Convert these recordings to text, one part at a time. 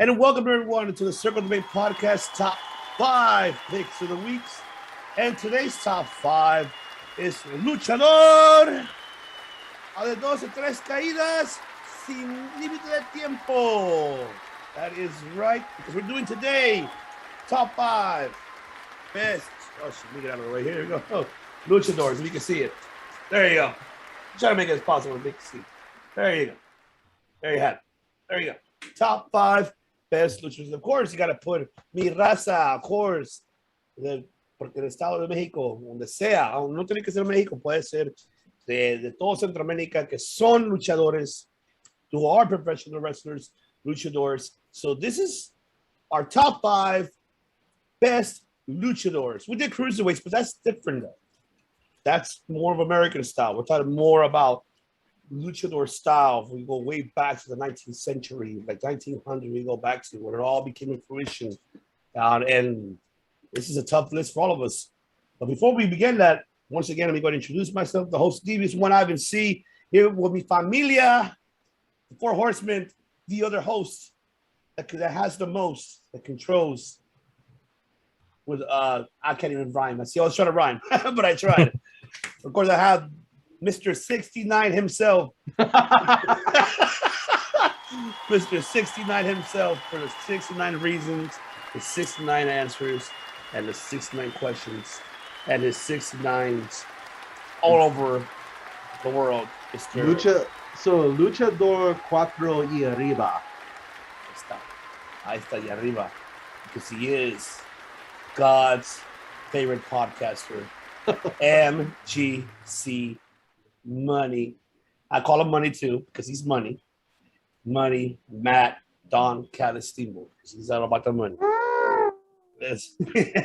And welcome everyone to the Circle Debate Podcast Top 5 Picks of the Weeks. And today's top 5 is Luchador. A de 12, 3 caídas, sin límite de tiempo. That is right, because we're doing today top 5 best. Oh, let me get out of the way. Here we go. Oh, Luchadors, if you can see it. There you go. Try to make it as possible to make it see. There you go. There you have it. There you go. Top 5 best luchadores. Of course, you got to put mi raza, of course. Porque el Estado de México, donde sea, no tiene que ser México, puede ser de todo Centroamérica, que son luchadores, who are professional wrestlers, luchadors. So this is our top 5 best luchadors. We did cruiserweights, but that's different though. That's more of American style. We're talking more about luchador style. We go way back to the 19th century, like 1900. We go back to when it all became in fruition. And this is a tough list for all of us. But before we begin that, once again, let me go ahead and introduce myself. The host, Devious One Ivan C. Here with me, Familia, the Four Horsemen, the other host that has the most, that controls. With I can't even rhyme. I see I was trying to rhyme, but I tried. Of course, I have Mr. 69 himself. Mr. 69 himself for the 69 reasons, the 69 answers, and the 69 questions, and his 69s all over the world. Luchador cuatro y arriba. Ahí está, y arriba. Because he is God's favorite podcaster, MGC Money. I call him Money too, because he's money. Money, Matt, Don Calistimo. He's all about the money. Yes.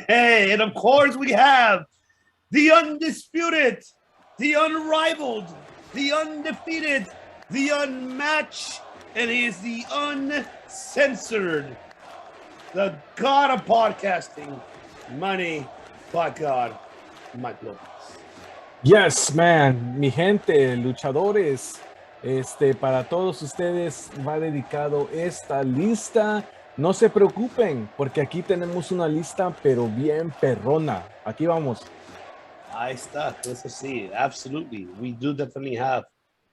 Hey, and of course we have the undisputed, the unrivaled, the undefeated, the unmatched, and he is the uncensored, the god of podcasting, Money, by God, Mike Lopez. Yes, man, mi gente, luchadores, para todos ustedes va dedicado esta lista. No se preocupen, porque aquí tenemos una lista, pero bien perrona. Aquí vamos. Ahí está, eso sí, absolutely. We do definitely have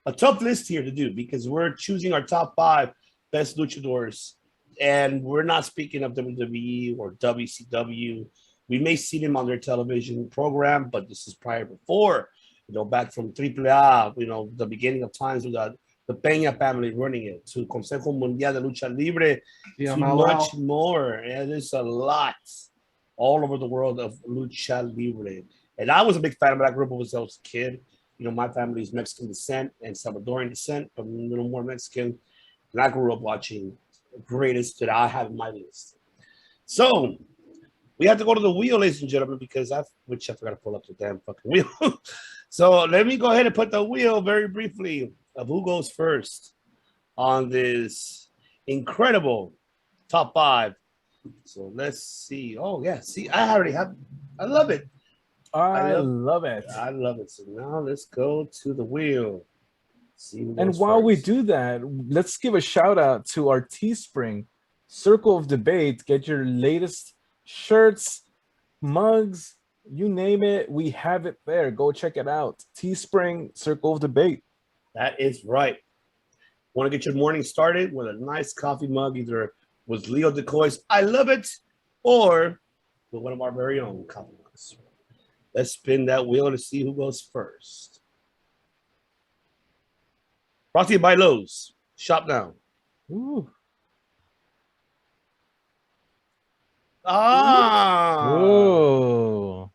a tough list here to do because we're choosing our top 5 best luchadors, and we're not speaking of WWE or WCW. We may see them on their television program, but this is prior before, back from AAA, the beginning of times with the Peña family running it, to Consejo Mundial de Lucha Libre, to much more. And there's a lot all over the world of Lucha Libre. And I was a big fan of it. I grew up with it as a kid. My family is Mexican descent and Salvadoran descent, but a little more Mexican. And I grew up watching the greatest that I have in my list. So we have to go to the wheel, ladies and gentlemen, because I forgot to pull up the damn fucking wheel. So let me go ahead and put the wheel very briefly of who goes first on this incredible top 5. So let's see. Oh, yeah. See, I love it. I love it. I love it. So now let's go to the wheel. And while we do that, let's give a shout out to our Teespring Circle of Debate. Get your latest shirts, mugs, you name it, we have it there. Go check it out. Teespring Circle of Debate. That is right. Want to get your morning started with a nice coffee mug, either with Leo Decoy's I Love It or with one of our very own coffee mugs. Let's spin that wheel to see who goes first. Brought to you by Lowe's. Shop now. Ooh. Oh.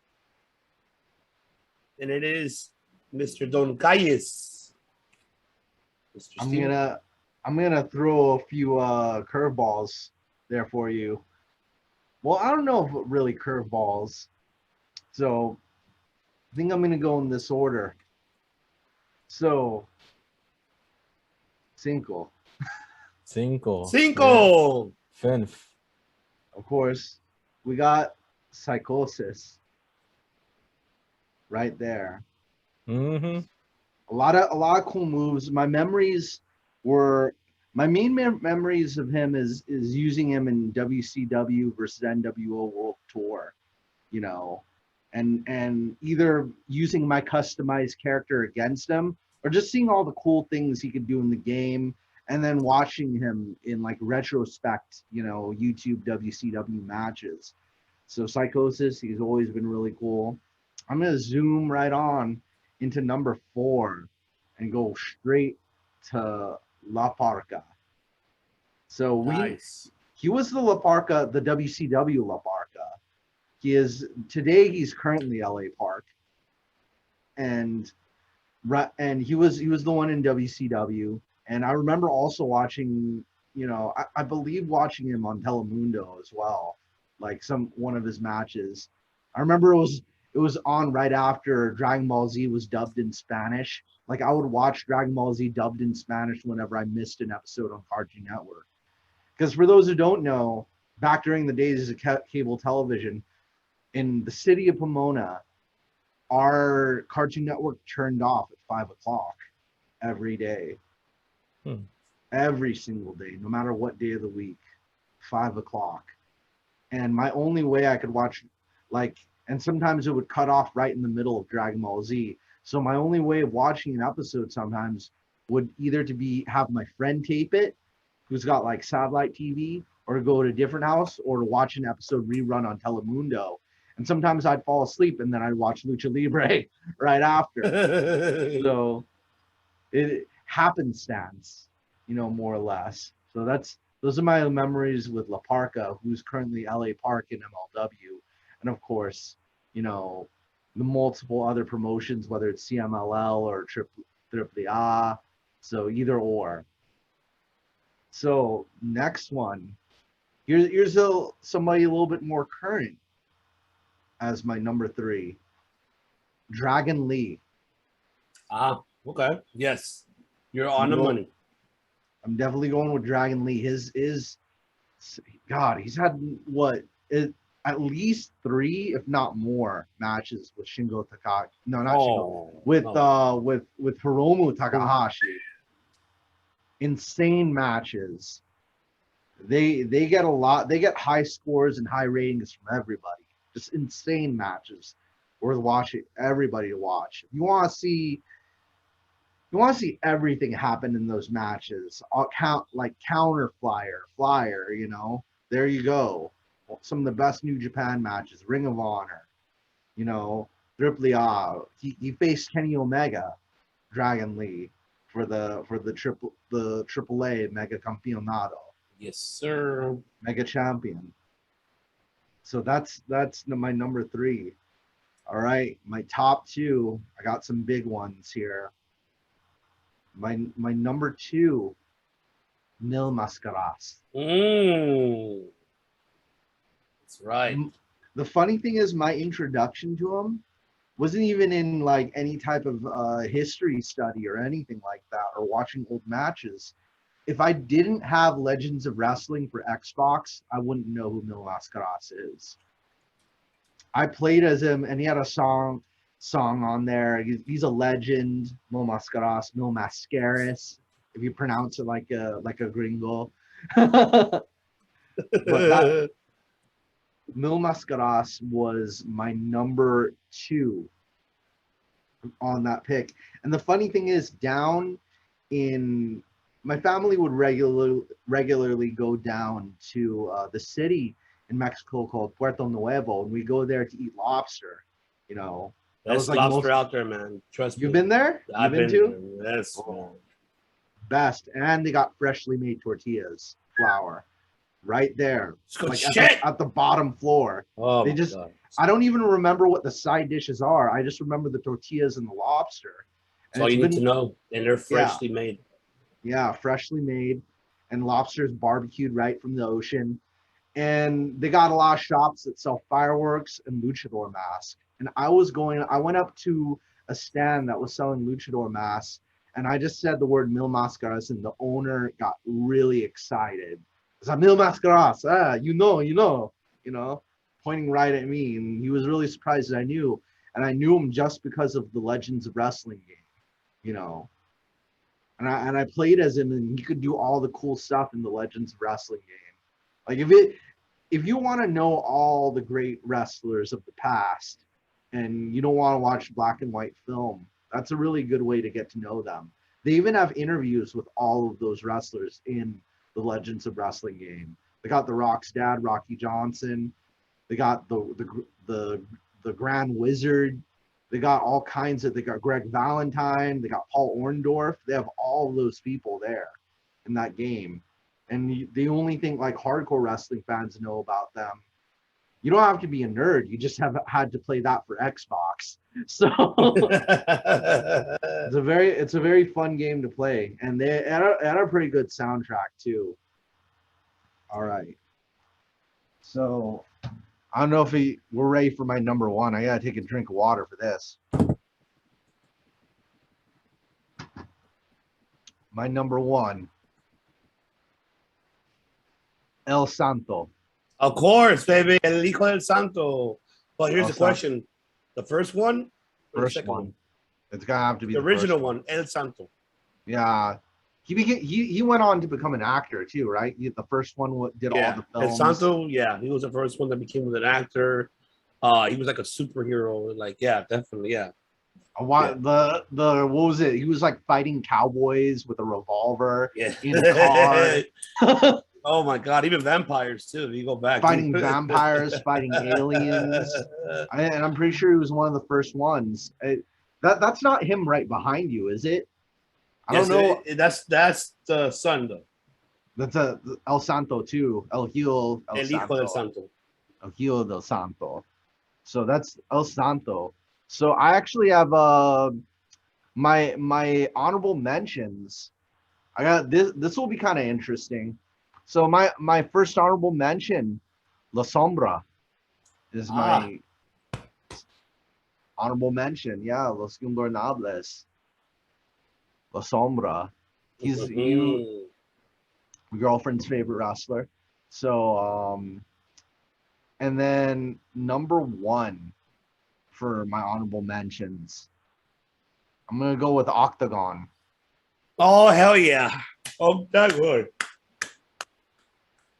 And it is Mr. Don Calles. I'm gonna throw a few curveballs there for you. Well, I don't know if really curveballs. So I think I'm gonna go in this order. So Cinco. Yeah. Fünf. Of course, we got Psychosis right there. Mm-hmm. A lot of cool moves. My memories were My main memories of him is using him in WCW versus NWO World Tour, you know, and either using my customized character against him or just seeing all the cool things he could do in the game, and then watching him in like retrospect, you know, YouTube WCW matches. So Psychosis, he's always been really cool. I'm gonna zoom right on into number 4 and go straight to La Parca. So Nice. he was the La Parca, the WCW La Parca. He's currently LA Park, and he was the one in WCW. And I remember also watching, you know, I believe watching him on Telemundo as well, like one of his matches. I remember it was on right after Dragon Ball Z was dubbed in Spanish. Like I would watch Dragon Ball Z dubbed in Spanish whenever I missed an episode on Cartoon Network. Because for those who don't know, back during the days of cable television, in the city of Pomona, our Cartoon Network turned off at 5 o'clock every day. Every single day, no matter what day of the week, 5 o'clock. And my only way I could watch, like, and sometimes it would cut off right in the middle of Dragon Ball Z. So my only way of watching an episode sometimes would either to be have my friend tape it, who's got like satellite TV, or to go to a different house, or to watch an episode rerun on Telemundo. And sometimes I'd fall asleep and then I'd watch Lucha Libre right after. So it happenstance, you know, more or less. So those are my memories with La Parca, who's currently LA Park in MLW. And of course, you know, the multiple other promotions, whether it's CMLL or Triple A. So either or. So next one, here's somebody a little bit more current as my number 3, Dragon Lee. Okay. Yes, you're on the money. I'm definitely going with Dragon Lee. God, he's had at least 3, if not more, matches with Shingo Takagi. No, not Shingo. With Hiromu Takahashi. Insane matches. They get a lot. They get high scores and high ratings from everybody. Just insane matches, worth watching. Everybody to watch. If you want to see everything happen in those matches. Counter flyer. You know, there you go. Some of the best New Japan matches. Ring of Honor. You know, Triple A. He faced Kenny Omega, Dragon Lee, for the AAA Mega Campeonato. Yes, sir. Mega Champion. So that's my number 3. All right, my top 2. I got some big ones here. My number 2, Mil Mascaras. That's right. The funny thing is, my introduction to him wasn't even in like any type of history study or anything like that, or watching old matches. If I didn't have Legends of Wrestling for Xbox, I wouldn't know who Mil Mascaras is. I played as him, and he had a song on there. He's a legend. Mil Mascaras, if you pronounce it like a gringo. But Mil Mascaras was my number 2 on that pick. And the funny thing is, my family would regularly go down to the city in Mexico called Puerto Nuevo, and we go there to eat lobster. You know, best like lobster out there, man. Trust me. You've been there? I've been too. Yes. Oh, best, and they got freshly made tortillas, flour, right there, like at the bottom floor. Oh, they just. God. I don't even remember what the side dishes are. I just remember the tortillas and the lobster. That's all you need to know, and they're freshly made. Yeah, freshly made, and lobsters barbecued right from the ocean. And they got a lot of shops that sell fireworks and luchador masks. And I went up to a stand that was selling luchador masks, and I just said the word Mil Mascaras, and the owner got really excited. It's like, Mil Mascaras, you know, pointing right at me. And he was really surprised that I knew. And I knew him just because of the Legends of Wrestling game, you know. and I played as him, and he could do all the cool stuff in the Legends of Wrestling game. Like if you want to know all the great wrestlers of the past, and you don't want to watch black and white film, that's a really good way to get to know them. They even have interviews with all of those wrestlers in the Legends of Wrestling game. They got The Rock's dad, Rocky Johnson. They got the Grand Wizard. They got all kinds of. They got Greg Valentine. They got Paul Orndorff. They have all of those people there in that game. And the only thing like hardcore wrestling fans know about them. You don't have to be a nerd. You just have had to play that for Xbox. So it's a very fun game to play, and they had a pretty good soundtrack too. All right. So I don't know if we're ready for my number one. I gotta take a drink of water for this. My number one, El Santo. Of course, baby. El Hijo del Santo. But here's El the question. The first one? Or the First second one. It's gonna have to be the the original first one, El Santo. Yeah. He went on to become an actor too, right? The first one did all the films. El Santo, yeah. He was the first one that became an actor. He was like a superhero. Like, yeah, definitely, yeah. The what was it? He was like fighting cowboys with a revolver in a car. Oh my god, even vampires too. If you go back, fighting vampires, fighting aliens, and I'm pretty sure he was one of the first ones. That's not him right behind you, is it? I don't know. That's the son though. That's El Santo too. El Hijo del Santo. El Hijo del Santo. So that's El Santo. So I actually have my honorable mentions. I got this. This will be kind of interesting. So my first honorable mention, La Sombra, is my honorable mention. Yeah, Los Ingobernables. La Sombra. He's my girlfriend's favorite wrestler. So and then number one for my honorable mentions, I'm gonna go with Octagon. Oh hell yeah! Oh, that good.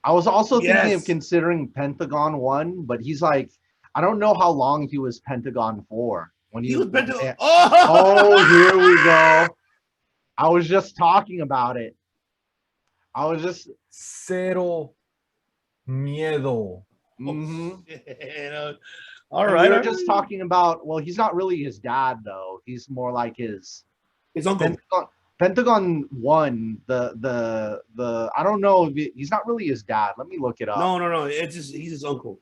I was also thinking of considering Pentagon 1, but he's like, I don't know how long he was Pentagon for. When he was Pentagon. Oh, here we go. I was just talking about it. I was just Cero Miedo. Mm-hmm. All right. We were just talking about. Well, he's not really his dad though. He's more like his uncle. Pentagon 1, the I don't know. He's not really his dad. Let me look it up. No. It's just he's his uncle.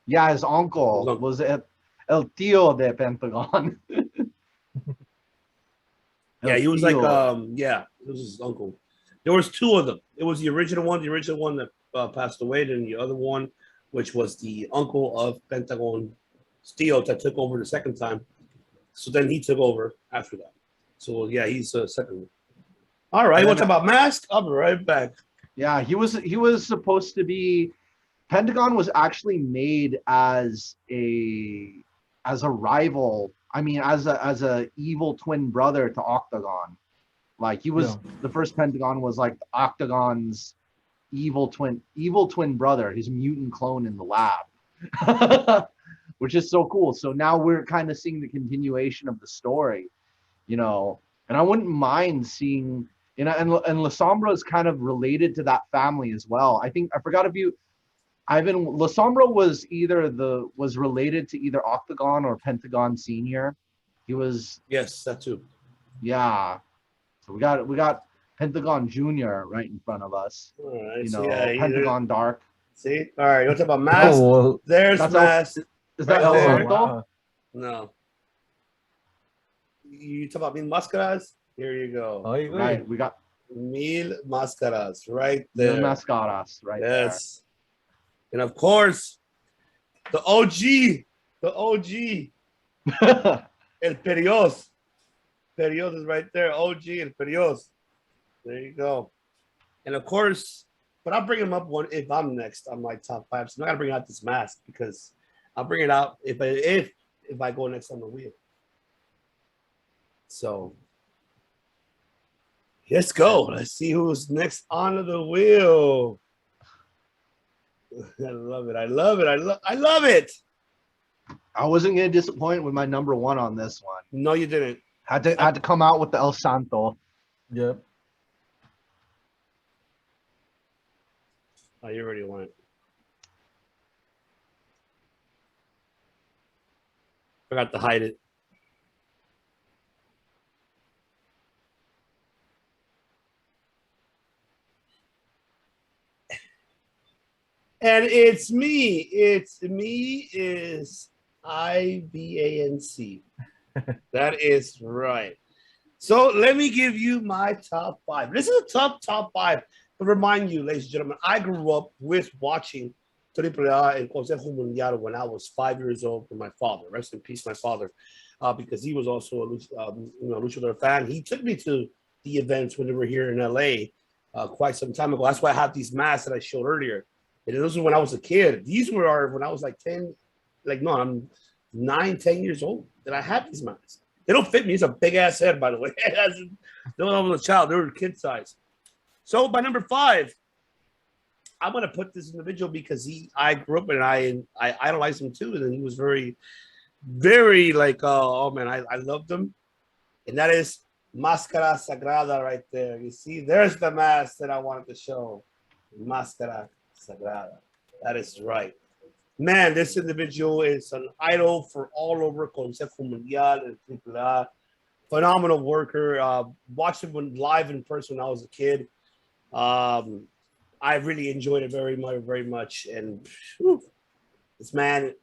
Yeah, his uncle was El Tío de Pentagon. Yeah, he was like it was his uncle. There was two of them. It was the original one that passed away, then the other one, which was the uncle of Pentagon Steel that took over the second time. So then he took over after that. So yeah, he's a second one. All right, what's about Mask? I'll be right back. Yeah, he was supposed to be. Pentagon was actually made as a rival. I mean, as a evil twin brother to Octagon. Like he was the first Pentagon was like Octagon's evil twin brother, his mutant clone in the lab, which is so cool. So now we're kind of seeing the continuation of the story, you know. And I wouldn't mind seeing, you know, and La Sombra is kind of related to that family as well. I forgot if you. La Sombra was related to either Octagon or Pentagon Senior. He was. Yes, that too. Yeah, so we got Pentagon Junior right in front of us. All right, you know, Pentagon Dark. See, all right. What's about Mask? Oh, well, there's Mask. Is that El Santo? Wow. No. You talk about Mil Máscaras? Here you go. Oh, you right, we got Mil Máscaras right there. Mil Máscaras right there. Yes. And of course, the OG. El Perios. Perios is right there. OG El Perios. There you go. And of course, but I'll bring him up one if I'm next on my top 5. So I'm not gonna bring out this Mask because I'll bring it out if I go next on the wheel. So Let's go. Let's see who's next on the wheel. I love it. I love it. I love it. I wasn't gonna disappoint with my number one on this one. No, you didn't. Had to come out with the El Santo. Yep. Oh, you already went. Forgot to hide it. And it's me. It's me is IBANC. That is right. So let me give you my top 5. This is a top 5. To remind you, ladies and gentlemen, I grew up with watching AAA and Consejo Mundial when I was 5 years old with my father. Rest in peace, my father, because he was also a Luchador fan. He took me to the events when they were here in LA quite some time ago. That's why I have these masks that I showed earlier. And those were when I was a kid. These were when I was like 10, I'm 9, 10 years old that I had these masks. They don't fit me. It's a big ass head, by the way. No, I was a child. They were kid size. So by number 5, I'm gonna put this individual because I grew up and I idolized him too, and he was very, very I loved him, and that is Máscara Sagrada right there. You see, there's the mask that I wanted to show, Máscara Sagrada. That is right, man. This individual is an idol for all over Consejo Mundial and AAA. Phenomenal worker. Watched him live in person when I was a kid. I really enjoyed it very much. And this man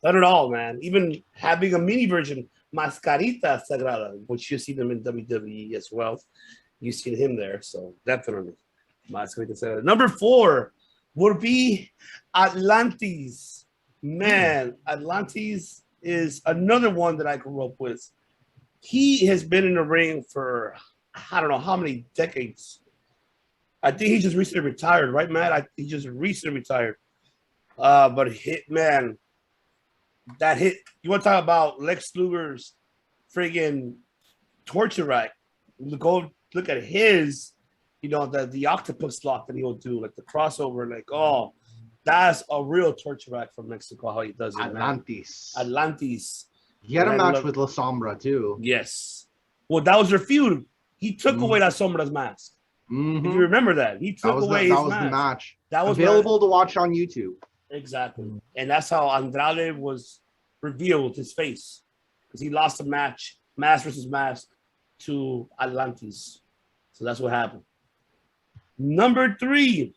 done it all, man. Even having a mini version, Mascarita Sagrada, which you see them in WWE as well. You see him there, so definitely Mascarita Sagrada. Number 4 would be Atlantis. Man, Atlantis is another one that I grew up with. He has been in the ring for I don't know how many decades. I think he just recently retired, right, Matt? He just recently retired. But man, that hit. You want to talk about Lex Luger's friggin' torture rack? Go look at his, the octopus lock that he'll do, like the crossover, that's a real torture rack from Mexico. How he does it, Atlantis. Man. Atlantis. He had a match with La Sombra too. Yes. Well, that was their feud. He took away La Sombra's mask. Mm-hmm. If you remember that, he took away his mask. That was the match. That was available to watch on YouTube. Exactly, and that's how Andrade was revealed his face, because he lost a match, mask versus mask, to Atlantis. So that's what happened. Number 3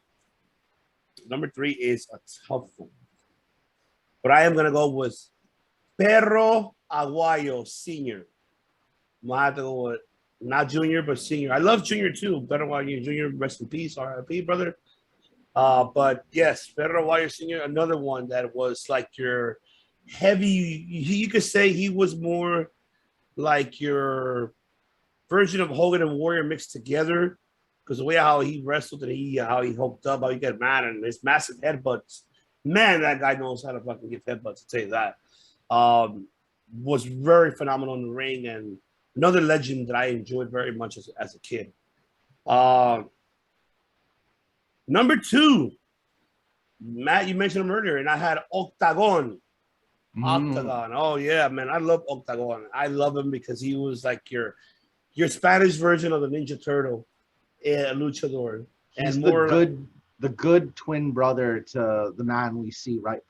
is a tough one, but I am gonna go with Perro Aguayo Senior. I have to go with not Junior, but Senior. I love Junior too. Perro Aguayo Junior, rest in peace, R.I.P. brother. But yes, Perro Aguayo Senior, another one that was like your heavy. You could say he was more like your version of Hogan and Warrior mixed together, because the way how he wrestled and how he hooked up, how he got mad, and his massive headbutts. Man, that guy knows how to fucking give headbutts. I'll tell you that. Was very phenomenal in the ring, and another legend that I enjoyed very much as a kid. Number 2, Matt, you mentioned him earlier, and I had Octagon. Octagon. Oh yeah, man, I love Octagon. I love him because he was like your Spanish version of the Ninja Turtle, luchador. He's the good twin brother to the man we see right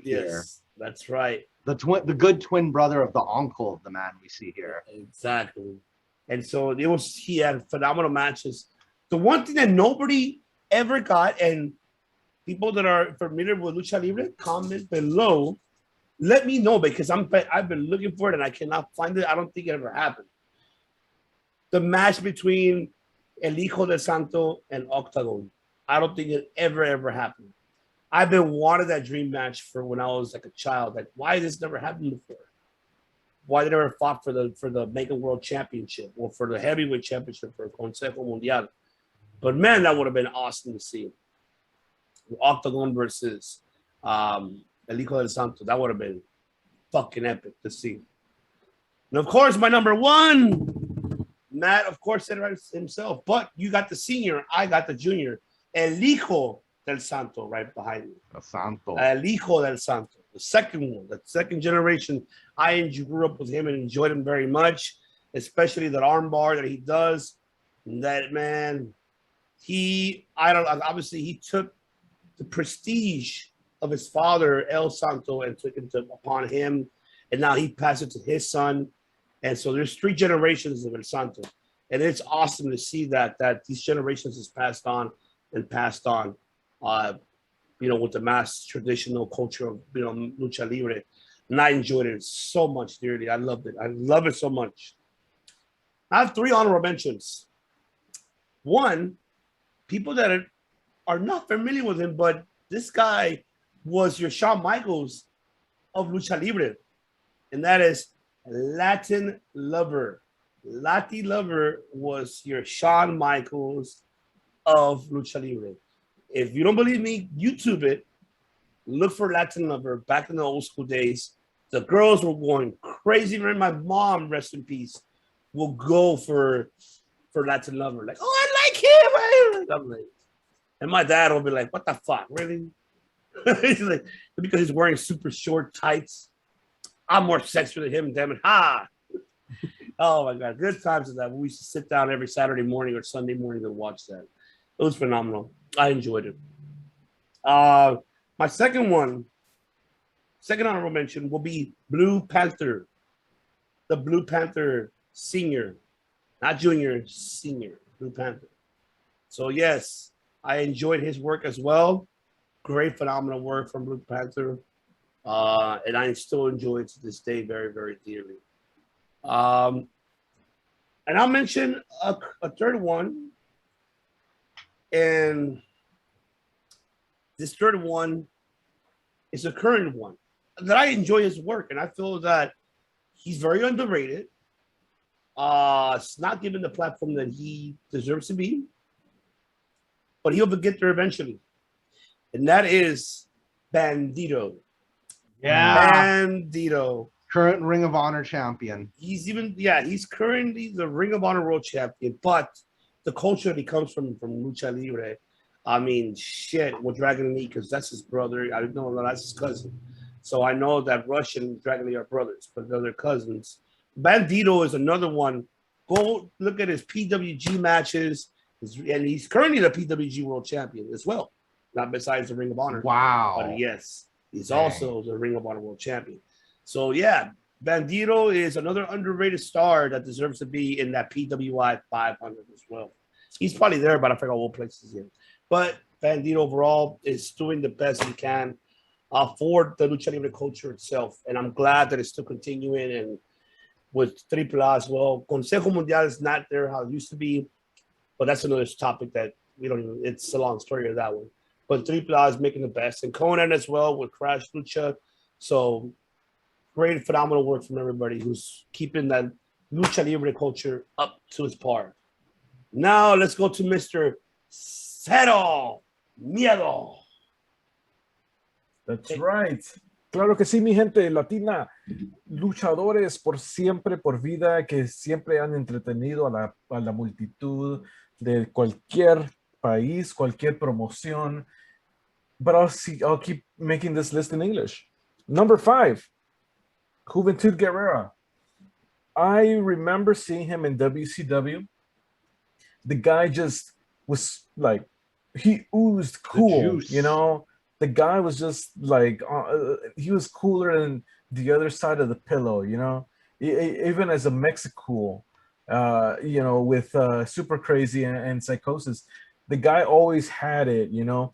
here. Yes, that's right. The good twin brother of the uncle of the man we see here. Exactly. And so he had phenomenal matches. The one thing that nobody ever got, and people that are familiar with Lucha Libre, comment below. Let me know, because I've been looking for it and I cannot find it. I don't think it ever happened. The match between El Hijo del Santo and Octagon. I don't think it ever happened. I've been wanting that dream match for when I was like a child. Like, why this never happened before? Why they never fought for the Mega World Championship or for the Heavyweight Championship for Consejo Mundial? But man, that would have been awesome to see. Octagon versus El Hijo del Santo. That would have been fucking epic to see. And of course, my number 1, Matt, of course, said it himself. But you got the senior, I got the junior. El Hijo del Santo right behind me. El Santo. El Hijo del Santo. The second one, the second generation. I grew up with him and enjoyed him very much, especially that armbar that he does. That man, obviously he took the prestige of his father, El Santo, and took it upon him. And now he passed it to his son. And so there's 3 generations of El Santo. And it's awesome to see that these generations is passed on and passed on, with the mass traditional culture of, lucha libre. And I enjoyed it so much dearly. I loved it. I love it so much. I have 3 honorable mentions. One, people that are not familiar with him, but this guy was your Shawn Michaels of lucha libre. And that is Latin Lover. Latin Lover was your Shawn Michaels of lucha libre. If you don't believe me, YouTube it. Look for Latin Lover back in the old school days. The girls were going crazy. My mom, rest in peace, will go for Latin Lover. Like, oh, I like him. I'm like, and my dad will be like, what the fuck, really? He's like, because he's wearing super short tights. I'm more sexual than him, damn it. Ha! Oh my God, good times of that. We used to sit down every Saturday morning or Sunday morning to watch that. It was phenomenal. I enjoyed it. My second honorable mention will be Blue Panther. The Blue Panther senior, not junior, senior, Blue Panther. So yes, I enjoyed his work as well. Great, phenomenal work from Blue Panther. And I still enjoy it to this day very, very dearly. And I'll mention a third one. And this third one is a current one that I enjoy his work. And I feel that he's very underrated. It's not given the platform that he deserves to be. But he'll get there eventually. And that is Bandito. Yeah. Bandito. Current Ring of Honor champion. He's currently the Ring of Honor world champion, but the culture that he comes from Lucha Libre, I mean, shit, with Dragon Lee, because that's his brother. I don't know, that's his cousin. So I know that Rush and Dragon Lee are brothers, but they're their cousins. Bandito is another one. Go look at his PWG matches, and he's currently the PWG world champion as well. Not besides the Ring of Honor. Wow. But yes, he's also the Ring of Honor world champion. So yeah, Bandito is another underrated star that deserves to be in that PWI 500 as well. He's probably there, but I forgot what place he's in. But Bandito overall is doing the best he can for the Lucha Libre culture itself. And I'm glad that it's still continuing, and with AAA as well. Consejo Mundial is not there how it used to be, but that's another topic that we don't even, it's a long story of that one. But AAA is making the best. And Conan as well with Crash Lucha. So great, phenomenal work from everybody who's keeping that Lucha Libre culture up to its par. Now let's go to Mr. Cero Miedo. That's right. Claro que sí, mi gente latina. Luchadores por siempre, por vida, que siempre han entretenido a la multitud de cualquier país, cualquier promoción. But I'll keep making this list in English. Number 5, Juventud Guerrera. I remember seeing him in WCW. The guy just was like, he oozed cool, you know? The guy was just like, he was cooler than the other side of the pillow, you know? Even as a Mexicool, you know, with Super Crazy and Psychosis, the guy always had it, you know?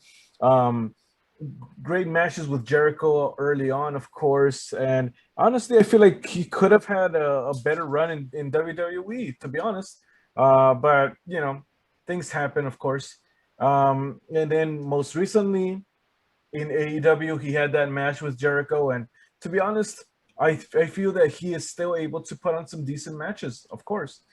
Great matches with Jericho early on, of course. And honestly, I feel like he could have had a better run in WWE, to be honest. But, you know, things happen, of course. And then most recently in AEW, he had that match with Jericho. And to be honest, I feel that he is still able to put on some decent matches, of course.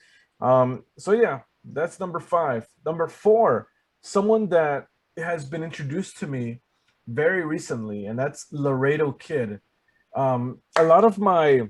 So, yeah, that's number 5. Number 4, someone that has been introduced to me very recently, and that's Laredo Kid. A lot of my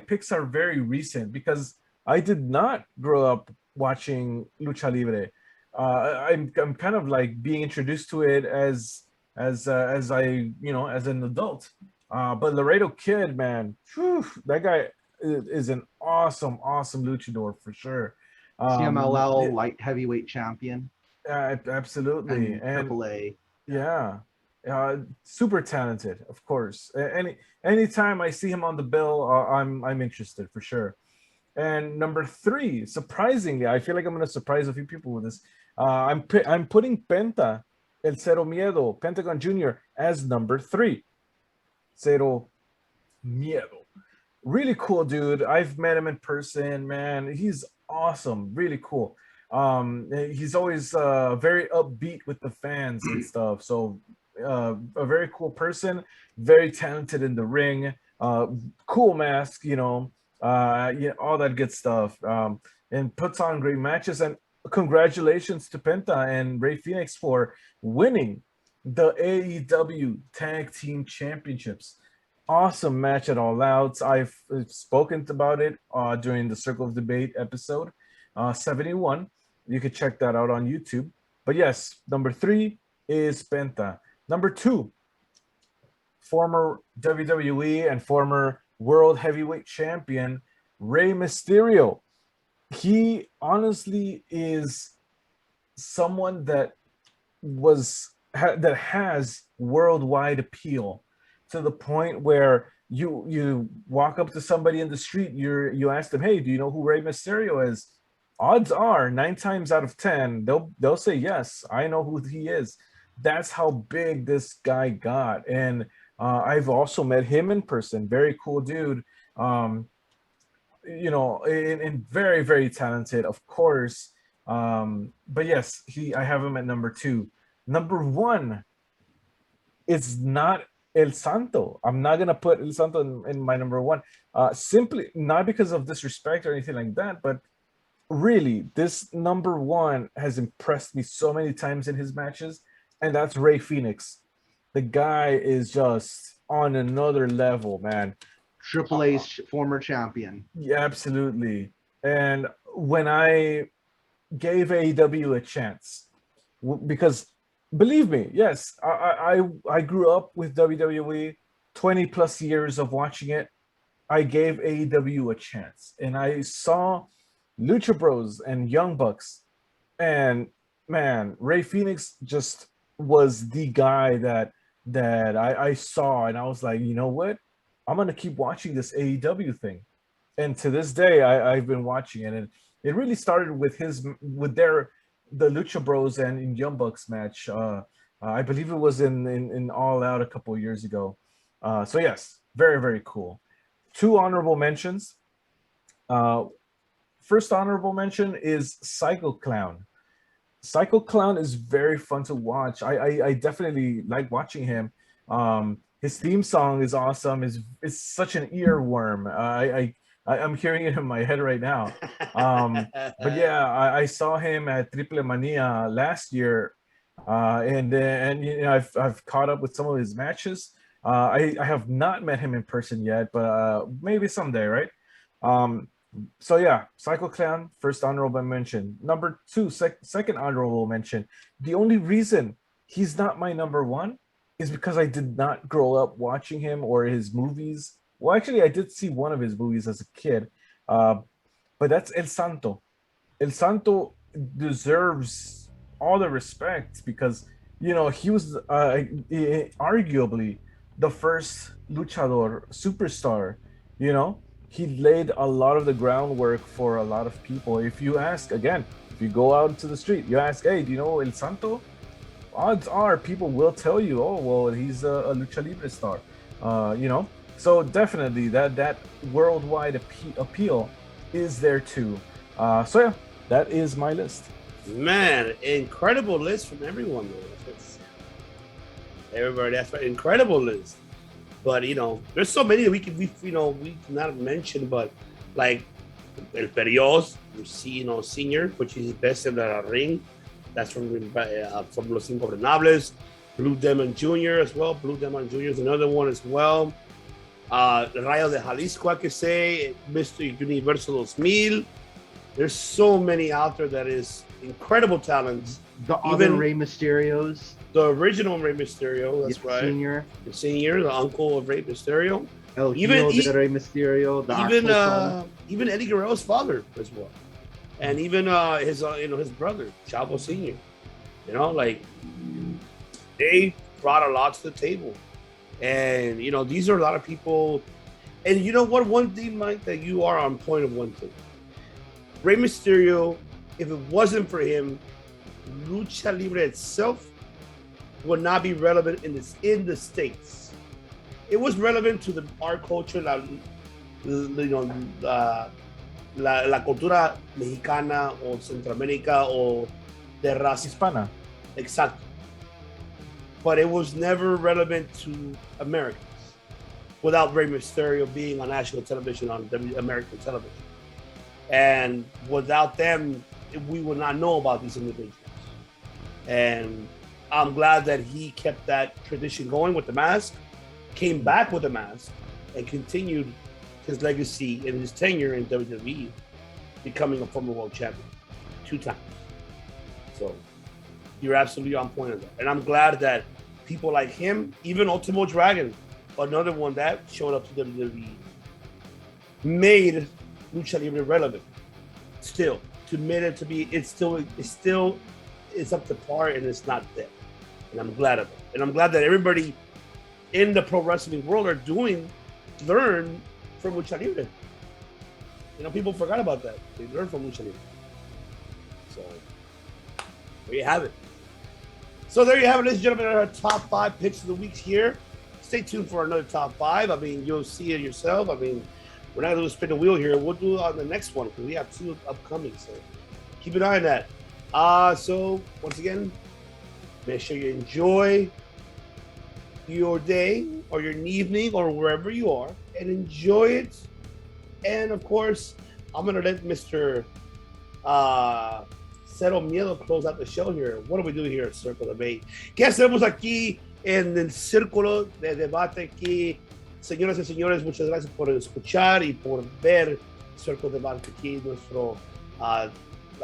picks are very recent because I did not grow up watching lucha libre. I'm kind of like being introduced to it as I as an adult. But Laredo Kid, man, whew, that guy is an awesome luchador for sure. CMLL light heavyweight champion Absolutely, and and AAA. yeah, super talented, of course. Anytime I see him on the bill, I'm interested for sure. And number three, surprisingly, I feel like I'm going to surprise a few people with this. I'm putting Penta, El Cero Miedo, Pentagon Jr. as number three. Cero Miedo. Really cool dude. I've met him in person, man. He's awesome. Really cool. He's always very upbeat with the fans and stuff. So a very cool person, very talented in the ring, cool mask, all that good stuff. And puts on great matches. And congratulations to Penta and Ray Phoenix for winning the AEW Tag Team Championships. Awesome match at All Outs. I've spoken about it during the Circle of Debate episode 71. You can check that out on YouTube. But yes, number three is Penta. Number two, former WWE and former World Heavyweight Champion Rey Mysterio. He honestly is someone that has worldwide appeal, to the point where you walk up to somebody in the street, you ask them, hey, do you know who Rey Mysterio is? Odds are 9 times out of 10 they'll say yes, I know who he is. That's how big this guy got. And I've also met him in person. Very cool dude. And very, very talented, of course. But yes, I have him at number two. Number one is not El Santo. I'm not gonna put El Santo in my number one. Simply not because of disrespect or anything like that, but really, this number one has impressed me so many times in his matches, and that's Ray Phoenix. The guy is just on another level, man. AAA's former champion. Yeah, absolutely. And when I gave AEW a chance, because believe me, yes, I grew up with WWE, 20 plus years of watching it. I gave AEW a chance, and I saw Lucha Bros and Young Bucks, and man, Ray Phoenix just was the guy that I saw, and I was like, you know what, I'm gonna keep watching this AEW thing. And to this day, I've been watching it, and it really started with the Lucha Bros and Young Bucks match. I believe it was in All Out a couple of years ago. So yes, very, very cool. Two honorable mentions. First honorable mention is Psycho Clown. Psycho Clown is very fun to watch. I definitely like watching him. His theme song is awesome. It's such an earworm. I'm hearing it in my head right now. But yeah, I saw him at Triple Mania last year, and I've caught up with some of his matches. I have not met him in person yet, but maybe someday, right? So yeah, Psycho Clown, first honorable mention. Number two, second honorable mention. The only reason he's not my number one is because I did not grow up watching him or his movies. Well, actually, I did see one of his movies as a kid, but that's El Santo. El Santo deserves all the respect because, he was arguably the first luchador superstar. He laid a lot of the groundwork for a lot of people. If you go out into the street, you ask, hey, do you know El Santo? Odds are people will tell you, oh, well, he's a lucha libre star. So definitely that worldwide appeal is there too. So yeah, that is my list. Man, incredible list from everyone. Everybody, that's an incredible list. But there's so many that we cannot mention. But like El Perios, senior, which is best in the ring. That's from Los Ingobernables. Blue Demon Jr. as well. Blue Demon Jr. is another one as well. Rayo de Jalisco, I could say, Mr. Universal 2000. There's so many out there that is incredible talents. The other Rey Mysterios. The original Rey Mysterio, that's right. Senior. The senior, the uncle of Rey Mysterio. El Hijo de Rey Mysterio. Even Eddie Guerrero's father as well. And even his brother, Chavo Senior. You know, like, they brought a lot to the table. And, you know, these are a lot of people. And you know what? One thing, Mike, that you are on point of one thing. Rey Mysterio, if it wasn't for him, Lucha Libre itself would not be relevant in the States. It was relevant to our culture, la cultura mexicana o Centroamérica o de raza hispana. Exacto. But it was never relevant to Americans without Rey Mysterio being on national television, on American television. And without them, we would not know about these individuals. And I'm glad that he kept that tradition going with the mask, came back with the mask, and continued his legacy and his tenure in WWE, becoming a former world champion 2 times. So you're absolutely on point of that. And I'm glad that people like him, even Ultimo Dragon, another one that showed up to WWE, made Lucha Libre relevant. Still, to made it to be, it's up to par, and it's not there. And I'm glad of it. And I'm glad that everybody in the pro wrestling world are learn from Lucha Libre. You know, people forgot about that. They learn from Lucha Libre. So there you have it. So there you have it, ladies and gentlemen, our top 5 picks of the week here. Stay tuned for another top 5. I mean, you'll see it yourself. I mean, we're not going to spin the wheel here. We'll do it on the next one because we have 2 upcoming. So keep an eye on that. So once again, make sure you enjoy your day or your evening or wherever you are, and enjoy it. And of course, I'm going to let Mr. Cero Miedo close out the show here. What do we do here at Circle Debate? ¿Qué hacemos aquí en el círculo de debate aquí? Señoras y señores, muchas gracias por escuchar y por ver Circle Debate aquí,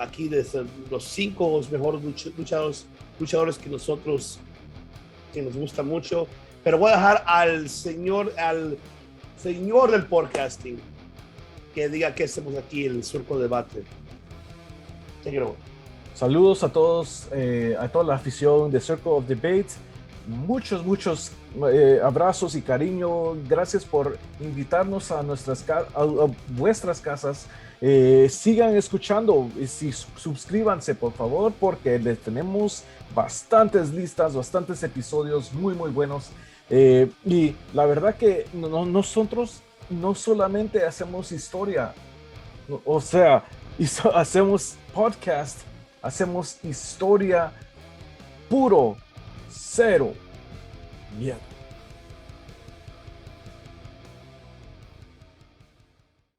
aquí desde los 5 mejores luchadores que nosotros, que nos gusta mucho. Pero voy a dejar al señor del podcasting que diga qué hacemos aquí en el Circle Debate. Take it away. Saludos a todos, a toda la afición de Circle of Debate. Muchos abrazos y cariño. Gracias por invitarnos a vuestras casas. Sigan escuchando y suscríbanse, por favor, porque les tenemos bastantes listas, bastantes episodios muy buenos. Y la verdad que nosotros no solamente hacemos historia, o sea, hacemos podcast, hacemos historia puro, cero miedo.